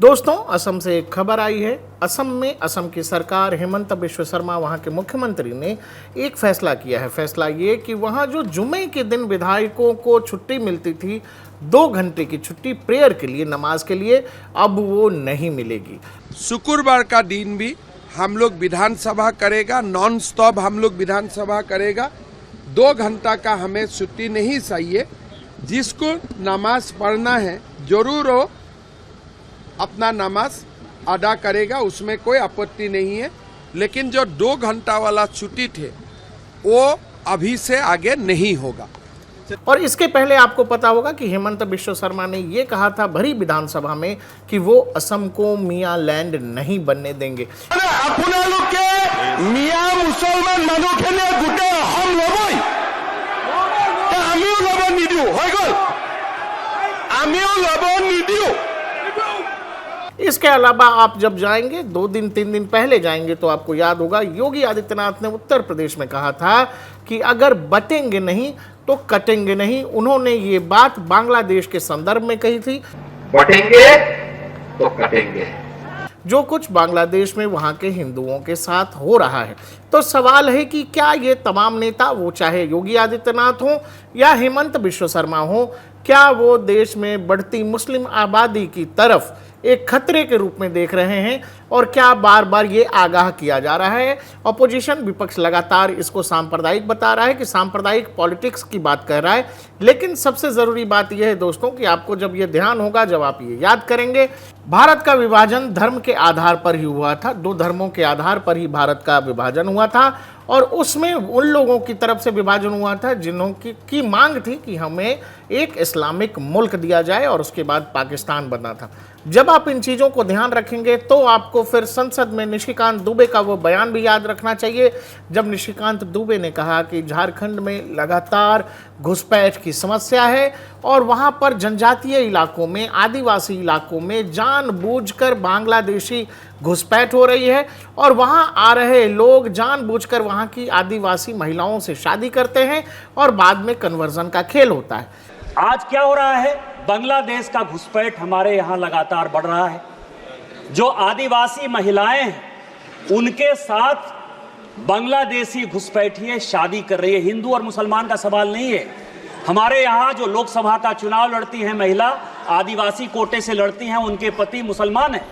दोस्तों, असम से एक खबर आई है। असम में असम की सरकार, हेमंत बिश्व शर्मा वहां के मुख्यमंत्री ने एक फैसला किया है। फैसला ये कि वहां जो जुमे के दिन विधायकों को छुट्टी मिलती थी, 2 घंटे की छुट्टी प्रेयर के लिए, नमाज के लिए, अब वो नहीं मिलेगी। शुक्रवार का दिन भी हम लोग विधानसभा करेगा, नॉन स्टॉप हम लोग विधानसभा करेगा। 2 घंटा का हमें छुट्टी नहीं चाहिए। जिसको नमाज पढ़ना है जरूर हो अपना नमाज अदा करेगा, उसमें कोई आपत्ति नहीं है। लेकिन जो 2 घंटा वाला छुट्टी थे वो अभी से आगे नहीं होगा। और इसके पहले आपको पता होगा कि हेमंत बिश्व शर्मा ने ये कहा था भरी विधानसभा में कि वो असम को मियाँ लैंड नहीं बनने देंगे। मियाँ मुसलमान मानुखिनिये गोटे असम लबई, आमिओ लब निदिउ, হৈ গল आमिओ लब निदिउ। इसके अलावा आप जब जाएंगे 2 दिन 3 दिन पहले जाएंगे तो आपको याद होगा योगी आदित्यनाथ ने उत्तर प्रदेश में कहा था कि अगर बटेंगे नहीं तो कटेंगे नहीं। उन्होंने ये बात बांग्लादेश के संदर्भ में कही थी, बटेंगे तो कटेंगे। जो कुछ बांग्लादेश में वहां के हिंदुओं के साथ हो रहा है। तो सवाल है कि क्या ये तमाम नेता, वो चाहे योगी आदित्यनाथ हो या हेमंत बिश्व शर्मा हो, क्या वो देश में बढ़ती मुस्लिम आबादी की तरफ एक खतरे के रूप में देख रहे हैं? और क्या बार बार ये आगाह किया जा रहा है? अपोजिशन, विपक्ष लगातार इसको सांप्रदायिक बता रहा है कि सांप्रदायिक पॉलिटिक्स की बात कर रहा है। लेकिन सबसे ज़रूरी बात यह है दोस्तों कि आपको जब ये ध्यान होगा, जब आप ये याद करेंगे, भारत का विभाजन धर्म के आधार पर ही हुआ था। 2 धर्मों के आधार पर ही भारत का विभाजन हुआ था और उसमें उन लोगों की तरफ से विभाजन हुआ था जिन्हों की मांग थी कि हमें एक इस्लामिक मुल्क दिया जाए और उसके बाद पाकिस्तान बना था। जब आप इन चीज़ों को ध्यान रखेंगे तो आपको फिर संसद में निशिकांत दुबे का वो बयान भी याद रखना चाहिए, जब निशिकांत दुबे ने कहा कि झारखंड में लगातार घुसपैठ की समस्या है और वहाँ पर जनजातीय इलाकों में, आदिवासी इलाकों में जानबूझकर बांग्लादेशी घुसपैठ हो रही है और वहाँ आ रहे लोग जानबूझकर वहाँ की आदिवासी महिलाओं से शादी करते हैं और बाद में कन्वर्जन का खेल होता है। आज क्या हो रहा है? बांग्लादेश का घुसपैठ हमारे यहाँ लगातार बढ़ रहा है। जो आदिवासी महिलाएं हैं उनके साथ बांग्लादेशी घुसपैठिए शादी कर रही है। हिंदू और मुसलमान का सवाल नहीं है। हमारे यहाँ जो लोकसभा का चुनाव लड़ती हैं महिला, आदिवासी कोटे से लड़ती हैं, उनके पति मुसलमान हैं।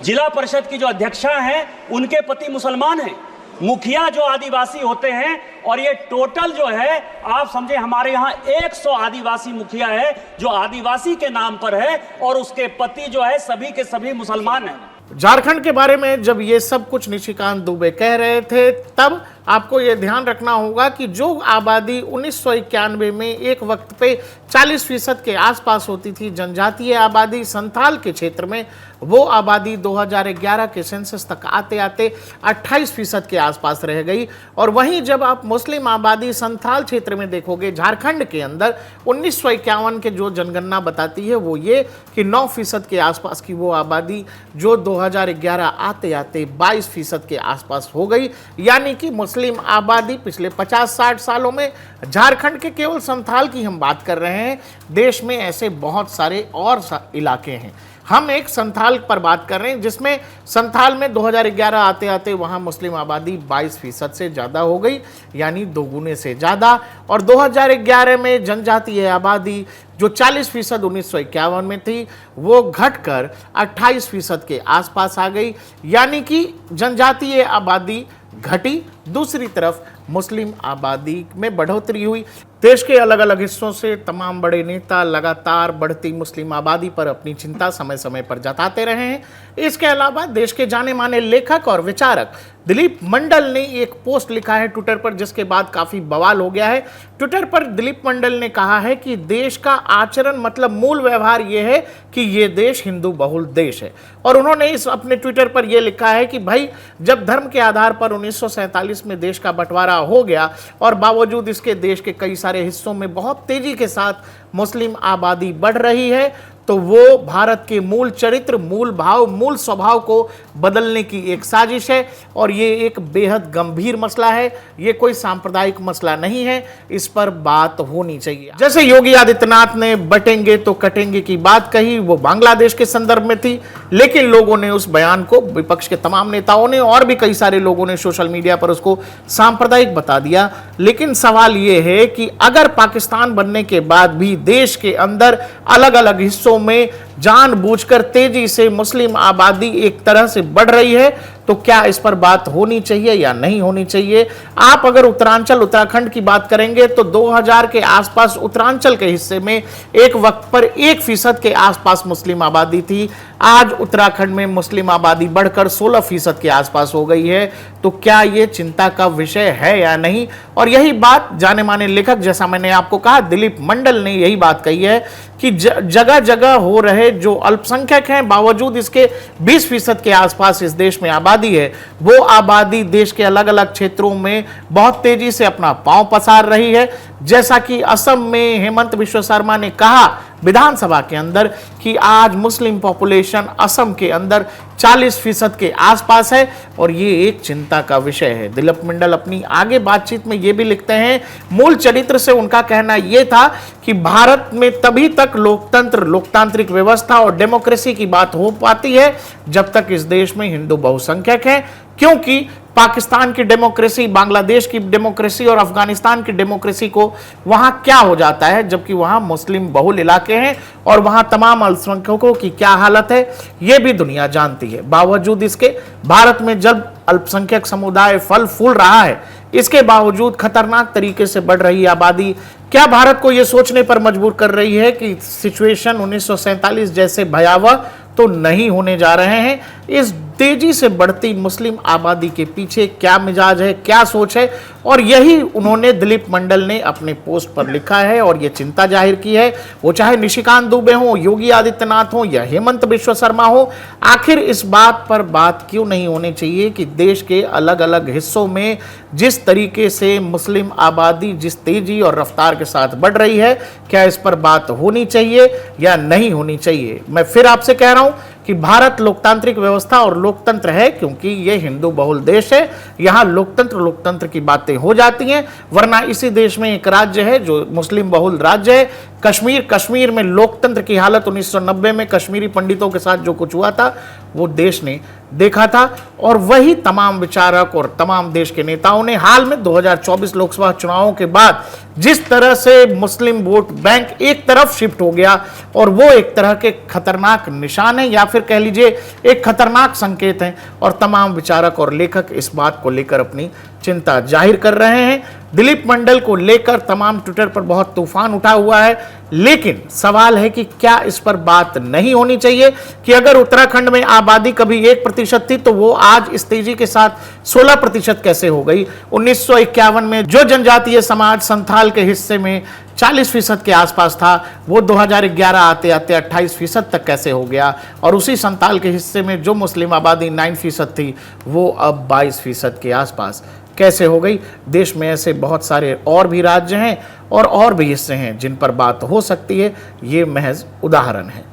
जिला परिषद की जो अध्यक्षा हैं उनके पति मुसलमान हैं। मुखिया जो आदिवासी होते हैं, और ये टोटल जो है आप समझे हमारे यहाँ 100 आदिवासी मुखिया है जो आदिवासी के नाम पर है और उसके पति जो है सभी के सभी मुसलमान हैं। झारखंड के बारे में जब ये सब कुछ निशिकांत दुबे कह रहे थे तब आपको ये ध्यान रखना होगा कि जो आबादी 1991 में एक वक्त पे 40% के आसपास होती थी, जनजातीय आबादी संथाल के क्षेत्र में, वो आबादी 2011 के सेंसस तक आते आते 28% के आसपास रह गई। और वहीं जब आप मुस्लिम आबादी संथाल क्षेत्र में देखोगे झारखंड के अंदर, 1951 के जो जनगणना बताती है वो ये कि 9% के आसपास की वो आबादी जो 2011 आते आते 22% के आसपास हो गई। यानी कि मुस्लिम आबादी पिछले 50-60 सालों में, झारखंड के केवल संथाल की हम बात कर रहे हैं, देश में ऐसे बहुत सारे और इलाके हैं। हम एक संथाल पर बात कर रहे हैं जिसमें संथाल में 2011 आते आते वहाँ मुस्लिम आबादी 22% से ज़्यादा हो गई, यानी 2 गुने से ज़्यादा। और 2011 में जनजातीय आबादी जो 40% 1951 में थी वो घटकर 28% के आसपास आ गई। यानी कि जनजातीय आबादी घटी, दूसरी तरफ मुस्लिम आबादी में बढ़ोतरी हुई। देश के अलग अलग हिस्सों से तमाम बड़े नेता लगातार बढ़ती मुस्लिम आबादी पर अपनी चिंता समय समय पर जताते रहे हैं। इसके अलावा देश के जाने माने लेखक और विचारक दिलीप मंडल ने एक पोस्ट लिखा है ट्विटर पर, जिसके बाद काफ़ी बवाल हो गया है। ट्विटर पर दिलीप मंडल ने कहा है कि देश का आचरण मतलब मूल व्यवहार यह है कि ये देश हिंदू बहुल देश है। और उन्होंने इस अपने ट्विटर पर यह लिखा है कि भाई, जब धर्म के आधार पर 1947 में देश का बंटवारा हो गया और बावजूद इसके देश के कई सारे हिस्सों में बहुत तेजी के साथ मुस्लिम आबादी बढ़ रही है, तो वो भारत के मूल चरित्र, मूल भाव, मूल स्वभाव को बदलने की एक साजिश है और ये एक बेहद गंभीर मसला है। ये कोई सांप्रदायिक मसला नहीं है, इस पर बात होनी चाहिए। जैसे योगी आदित्यनाथ ने बटेंगे तो कटेंगे की बात कही, वो बांग्लादेश के संदर्भ में थी, लेकिन लोगों ने उस बयान को, विपक्ष के तमाम नेताओं ने और भी कई सारे लोगों ने सोशल मीडिया पर उसको सांप्रदायिक बता दिया। लेकिन सवाल ये है कि अगर पाकिस्तान बनने के बाद भी देश के अंदर अलग अलग हिस्सों में जानबूझकर तेजी से मुस्लिम आबादी एक तरह से बढ़ रही है, तो क्या इस पर बात होनी चाहिए या नहीं होनी चाहिए? आप अगर उत्तरांचल, उत्तराखंड की बात करेंगे तो 2000 के आसपास उत्तरांचल के हिस्से में एक वक्त पर 1% के आसपास मुस्लिम आबादी थी। आज उत्तराखंड में मुस्लिम आबादी बढ़कर 16% के आसपास हो गई है। तो क्या यह चिंता का विषय है या नहीं? और यही बात जाने माने लेखक, जैसा मैंने आपको कहा, दिलीप मंडल ने यही बात कही है कि जगह जगह हो रहे जो अल्पसंख्यक हैं, बावजूद इसके 20% के आसपास इस देश में आबादी है, वो आबादी देश के अलग अलग क्षेत्रों में बहुत तेजी से अपना पांव पसार रही है। जैसा कि असम में हेमंत बिश्व शर्मा ने कहा विधानसभा के अंदर कि आज मुस्लिम पॉपुलेशन असम के अंदर 40% के आसपास है और ये एक चिंता का विषय है। दिलीप मंडल अपनी आगे बातचीत में ये भी लिखते हैं, मूल चरित्र से उनका कहना यह था कि भारत में तभी तक लोकतंत्र, लोकतांत्रिक व्यवस्था और डेमोक्रेसी की बात हो पाती है जब तक इस देश में हिंदू बहुसंख्यक है, क्योंकि पाकिस्तान की डेमोक्रेसी, बांग्लादेश की डेमोक्रेसी और अफगानिस्तान की डेमोक्रेसी को वहां क्या हो जाता है, जबकि वहां मुस्लिम बहुल इलाके हैं और वहां तमाम अल्पसंख्यकों की क्या हालत है यह भी दुनिया जानती है। बावजूद इसके भारत में जब अल्पसंख्यक समुदाय फल फूल रहा है, इसके बावजूद खतरनाक तरीके से बढ़ रही आबादी क्या भारत को यह सोचने पर मजबूर कर रही है कि सिचुएशन 1947 जैसे भयावह तो नहीं होने जा रहे हैं? इस तेजी से बढ़ती मुस्लिम आबादी के पीछे क्या मिजाज है, क्या सोच है? और यही उन्होंने, दिलीप मंडल ने अपने पोस्ट पर लिखा है और यह चिंता जाहिर की है। वो चाहे निशिकांत दुबे हो, योगी आदित्यनाथ हो या हेमंत बिश्व शर्मा हो, आखिर इस बात पर बात क्यों नहीं होनी चाहिए कि देश के अलग अलग हिस्सों में जिस तरीके से मुस्लिम आबादी जिस तेजी और रफ्तार के साथ बढ़ रही है, क्या इस पर बात होनी चाहिए या नहीं होनी चाहिए? मैं फिर आपसे कह रहा हूं कि भारत लोकतांत्रिक व्यवस्था और लोकतंत्र है, क्योंकि यह हिंदू बहुल देश है। यहां लोकतंत्र की बातें हो जाती हैं, वरना इसी देश में एक राज्य है जो मुस्लिम बहुल राज्य है, कश्मीर में लोकतंत्र की हालत 1990 में कश्मीरी पंडितों के साथ जो कुछ हुआ था वो देश ने देखा था। और वही तमाम विचारक और तमाम देश के नेताओं ने हाल में 2024 लोकसभा चुनावों के बाद जिस तरह से मुस्लिम वोट बैंक एक तरफ शिफ्ट हो गया, और वो एक तरह के खतरनाक निशान है या फिर कह लीजिए एक खतरनाक संकेत है, और तमाम विचारक और लेखक इस बात को लेकर अपनी चिंता जाहिर कर रहे हैं। दिलीप मंडल को लेकर तमाम ट्विटर पर बहुत तूफान उठा हुआ है, लेकिन सवाल है कि क्या इस पर बात नहीं होनी चाहिए कि अगर उत्तराखंड में आबादी कभी 1% थी तो वो आज इस तेजी के साथ 16% कैसे हो गई? 1951 में जो जनजातीय समाज संथाल के हिस्से में 40% के आसपास था, वो 2011 आते आते 28% तक कैसे हो गया? और उसी संथाल के हिस्से में जो मुस्लिम आबादी 9% थी, वो अब 22% के आसपास कैसे हो गई? देश में ऐसे बहुत सारे और भी राज्य हैं और भी हिस्से हैं जिन पर बात हो सकती है। ये महज उदाहरण है।